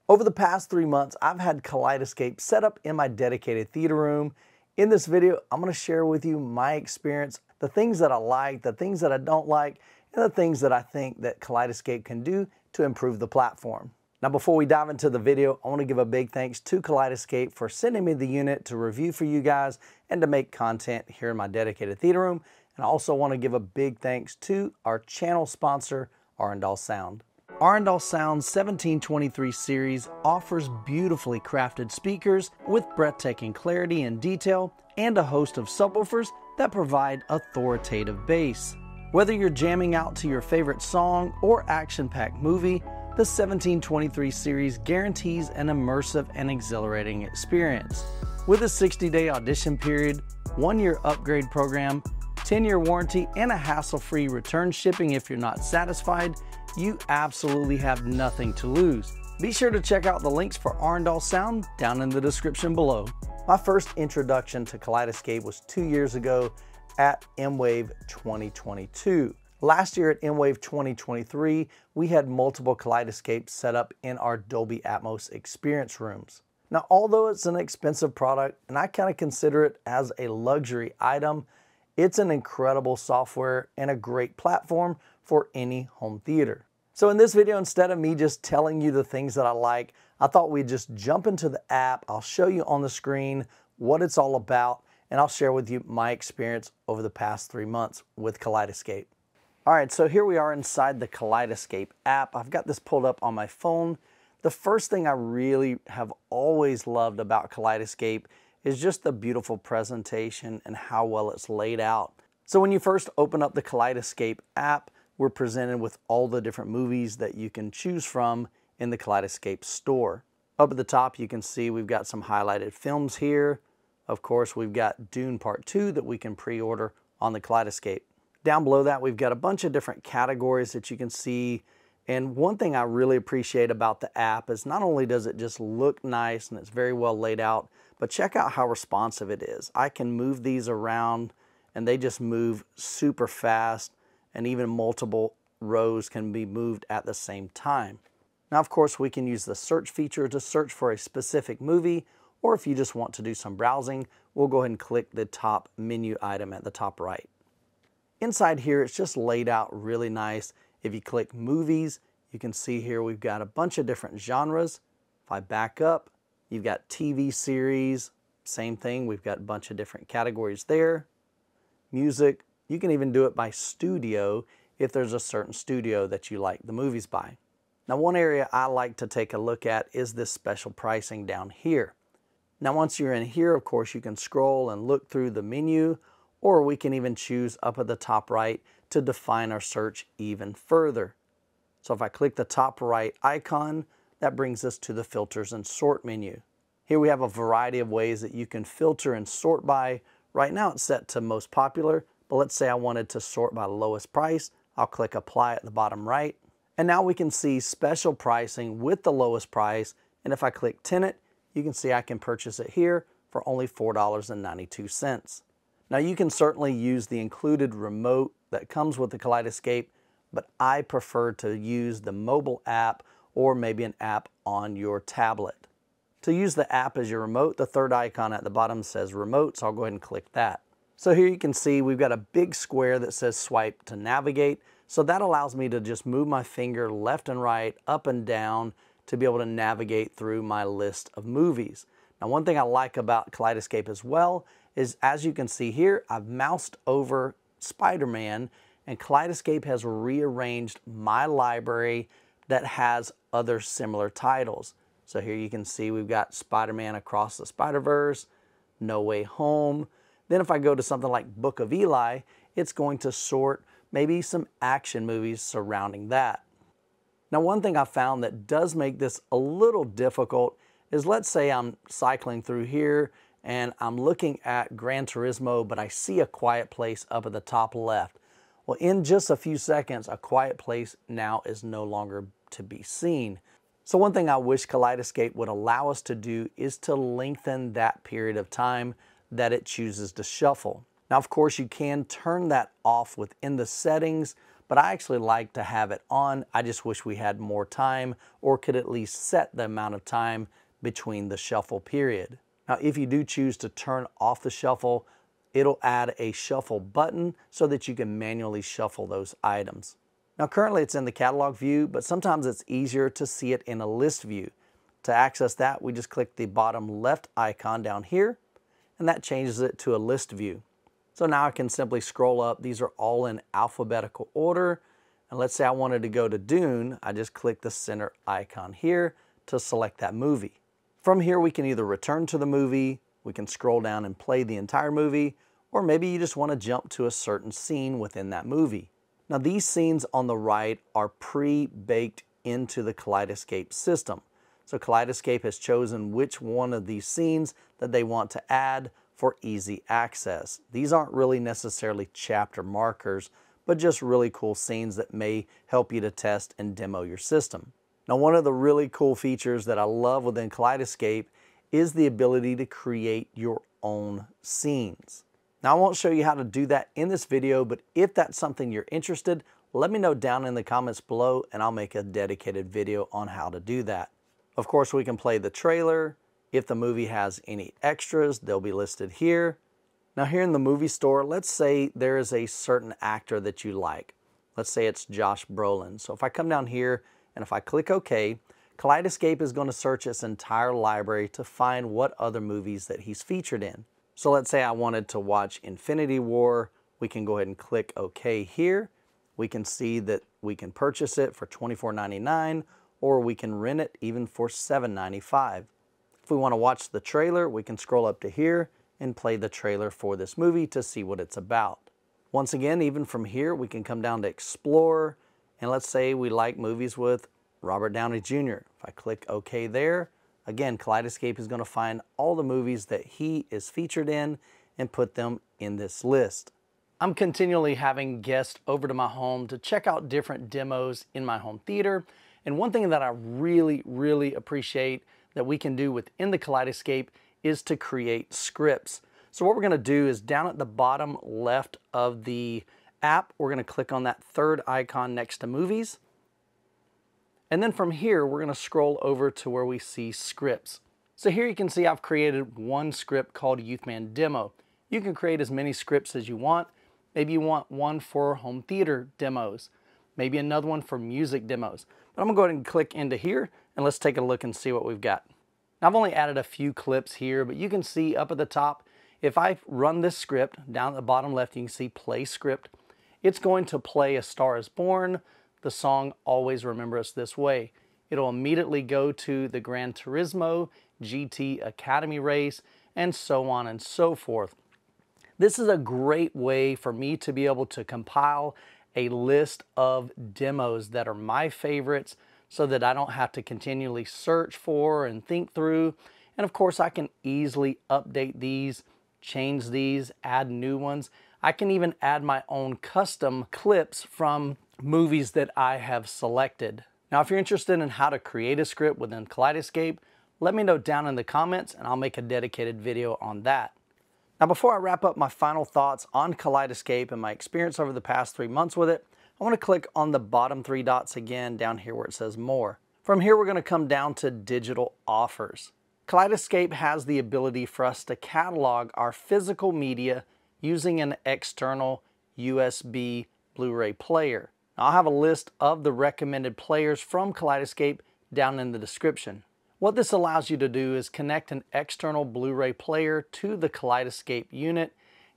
Over the past 3 months, I've had Kaleidescape set up in my dedicated theater room. In this video, I'm going to share with you my experience, the things that I like, the things that I don't like, and the things that I think that Kaleidescape can do to improve the platform. Now, before we dive into the video, I want to give a big thanks to Kaleidescape for sending me the unit to review for you guys and to make content here in my dedicated theater room. And I also want to give a big thanks to our channel sponsor, Arundel Sound. Arundel Sound's 1723 series offers beautifully crafted speakers with breathtaking clarity and detail and a host of subwoofers that provide authoritative bass. Whether you're jamming out to your favorite song or action-packed movie, the 1723 series guarantees an immersive and exhilarating experience. With a 60-day audition period, 1-year upgrade program, 10-year warranty, and a hassle-free return shipping if you're not satisfied, you absolutely have nothing to lose. Be sure to check out the links for Arundel Sound down in the description below. My first introduction to Kaleidescape was 2 years ago at M-Wave 2022. Last year at M-Wave 2023, we had multiple Kaleidescapes set up in our Dolby Atmos experience rooms. Now, although it's an expensive product, and I kind of consider it as a luxury item, it's an incredible software and a great platform for any home theater. So in this video, instead of me just telling you the things that I like, I thought we'd just jump into the app. I'll show you on the screen what it's all about, and I'll share with you my experience over the past 3 months with Kaleidescape. All right, so here we are inside the Kaleidescape app. I've got this pulled up on my phone. The first thing I really have always loved about Kaleidescape is just the beautiful presentation and how well it's laid out. So when you first open up the Kaleidescape app, we're presented with all the different movies that you can choose from in the Kaleidescape store. Up at the top, you can see we've got some highlighted films here. Of course, we've got Dune Part 2 that we can pre-order on the Kaleidescape. Down below that, we've got a bunch of different categories that you can see. And one thing I really appreciate about the app is not only does it just look nice and it's very well laid out, but check out how responsive it is. I can move these around and they just move super fast, and even multiple rows can be moved at the same time. Now, of course, we can use the search feature to search for a specific movie, or if you just want to do some browsing, we'll go ahead and click the top menu item at the top right. Inside here, it's just laid out really nice. If you click movies, you can see here we've got a bunch of different genres. If I back up, you've got TV series, same thing, we've got a bunch of different categories there. Music, you can even do it by studio if there's a certain studio that you like the movies by. Now, one area I like to take a look at is this special pricing down here. Now, once you're in here, of course, you can scroll and look through the menu, or we can even choose up at the top right to define our search even further. So if I click the top right icon, that brings us to the filters and sort menu. Here we have a variety of ways that you can filter and sort by. Right now it's set to most popular, but let's say I wanted to sort by lowest price. I'll click apply at the bottom right. And now we can see special pricing with the lowest price. And if I click tenant, you can see I can purchase it here for only $4.92. Now, you can certainly use the included remote that comes with the Kaleidescape, but I prefer to use the mobile app or maybe an app on your tablet. To use the app as your remote, the third icon at the bottom says remote, so I'll go ahead and click that. So here you can see we've got a big square that says swipe to navigate. So that allows me to just move my finger left and right, up and down to be able to navigate through my list of movies. Now, one thing I like about Kaleidescape as well is, as you can see here, I've moused over Spider-Man and Kaleidescape has rearranged my library that has other similar titles. So here you can see we've got Spider-Man Across the Spider-Verse, No Way Home. Then if I go to something like Book of Eli, it's going to sort maybe some action movies surrounding that. Now, one thing I found that does make this a little difficult is, let's say I'm cycling through here and I'm looking at Gran Turismo, but I see A Quiet Place up at the top left. Well, in just a few seconds, A Quiet Place now is no longer to be seen. So one thing I wish Kaleidescape would allow us to do is to lengthen that period of time that it chooses to shuffle. Now, of course, you can turn that off within the settings, but I actually like to have it on. I just wish we had more time or could at least set the amount of time between the shuffle period. Now, if you do choose to turn off the shuffle, it'll add a shuffle button so that you can manually shuffle those items. Now, currently it's in the catalog view, but sometimes it's easier to see it in a list view. To access that, we just click the bottom left icon down here, and that changes it to a list view. So now I can simply scroll up. These are all in alphabetical order. And let's say I wanted to go to Dune. I just click the center icon here to select that movie. From here, we can either return to the movie, we can scroll down and play the entire movie, or maybe you just want to jump to a certain scene within that movie. Now, these scenes on the right are pre-baked into the Kaleidescape system. So Kaleidescape has chosen which one of these scenes that they want to add for easy access. These aren't really necessarily chapter markers, but just really cool scenes that may help you to test and demo your system. Now, one of the really cool features that I love within Kaleidescape is the ability to create your own scenes. Now, I won't show you how to do that in this video, but if that's something you're interested, let me know down in the comments below and I'll make a dedicated video on how to do that. Of course, we can play the trailer. If the movie has any extras, they'll be listed here. Now, here in the movie store, let's say there is a certain actor that you like. Let's say it's Josh Brolin. So if I come down here and if I click OK, Kaleidescape is going to search its entire library to find what other movies that he's featured in. So let's say I wanted to watch Infinity War. We can go ahead and click OK here. We can see that we can purchase it for $24.99 or we can rent it even for $7.95. If we want to watch the trailer, we can scroll up to here and play the trailer for this movie to see what it's about. Once again, even from here, we can come down to Explore, and let's say we like movies with Robert Downey Jr. If I click OK there, again, Kaleidescape is going to find all the movies that he is featured in and put them in this list. I'm continually having guests over to my home to check out different demos in my home theater, and one thing that I really appreciate that we can do within the Kaleidescape is to create scripts. So what we're going to do is down at the bottom left of the app, we're going to click on that third icon next to movies. And then from here, we're going to scroll over to where we see scripts. So here you can see I've created one script called Youthman Demo. You can create as many scripts as you want. Maybe you want one for home theater demos, maybe another one for music demos. But I'm going to go ahead and click into here and let's take a look and see what we've got. Now, I've only added a few clips here, but you can see up at the top, if I run this script, down at the bottom left, you can see play script. It's going to play A Star Is Born, the song Always Remember Us This Way. It'll immediately go to the Gran Turismo GT Academy race, and so on and so forth. This is a great way for me to be able to compile a list of demos that are my favorites so that I don't have to continually search for and think through. And of course, I can easily update these, change these, add new ones. I can even add my own custom clips from movies that I have selected. Now, if you're interested in how to create a script within Kaleidescape, let me know down in the comments and I'll make a dedicated video on that. Now, before I wrap up my final thoughts on Kaleidescape and my experience over the past 3 months with it, I want to click on the bottom 3 dots again down here where it says More. From here, we're going to come down to Digital Offers. Kaleidescape has the ability for us to catalog our physical media using an external USB Blu-ray player. Now, I'll have a list of the recommended players from Kaleidescape down in the description. What this allows you to do is connect an external Blu-ray player to the Kaleidescape unit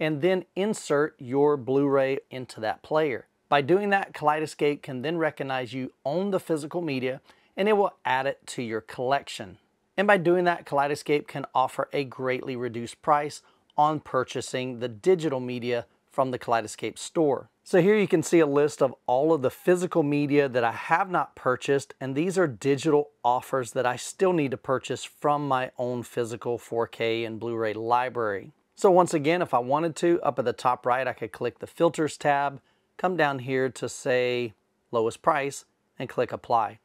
and then insert your Blu-ray into that player. By doing that, Kaleidescape can then recognize you own the physical media and it will add it to your collection. And by doing that, Kaleidescape can offer a greatly reduced price on purchasing the digital media from the Kaleidescape store. So here you can see a list of all of the physical media that I have not purchased, and these are digital offers that I still need to purchase from my own physical 4K and Blu-ray library. So once again, if I wanted to, up at the top right, I could click the Filters tab, come down here to say Lowest Price, and click Apply.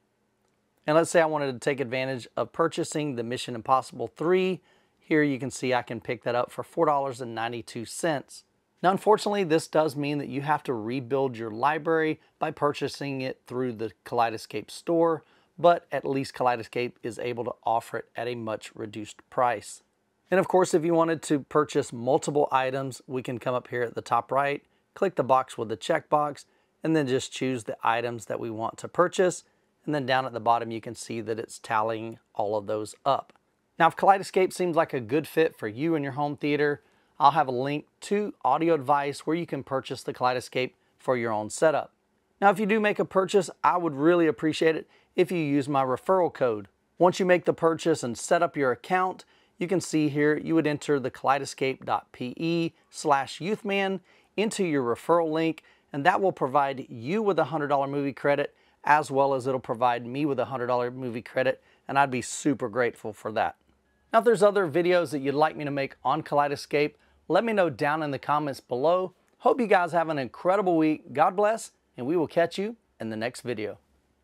And let's say I wanted to take advantage of purchasing the Mission Impossible 3. Here you can see I can pick that up for $4.92. Now, unfortunately, this does mean that you have to rebuild your library by purchasing it through the Kaleidescape store, but at least Kaleidescape is able to offer it at a much reduced price. And of course, if you wanted to purchase multiple items, we can come up here at the top right, click the box with the checkbox, and then just choose the items that we want to purchase. And then down at the bottom, you can see that it's tallying all of those up. Now, if Kaleidescape seems like a good fit for you and your home theater, I'll have a link to audio advice where you can purchase the Kaleidescape for your own setup. Now, if you do make a purchase, I would really appreciate it if you use my referral code. Once you make the purchase and set up your account, you can see here you would enter the kaleidescape.pe/youthman into your referral link, and that will provide you with a $100 movie credit, as well as it'll provide me with a $100 movie credit, and I'd be super grateful for that. Now, if there's other videos that you'd like me to make on Kaleidescape, let me know down in the comments below. Hope you guys have an incredible week. God bless, and we will catch you in the next video.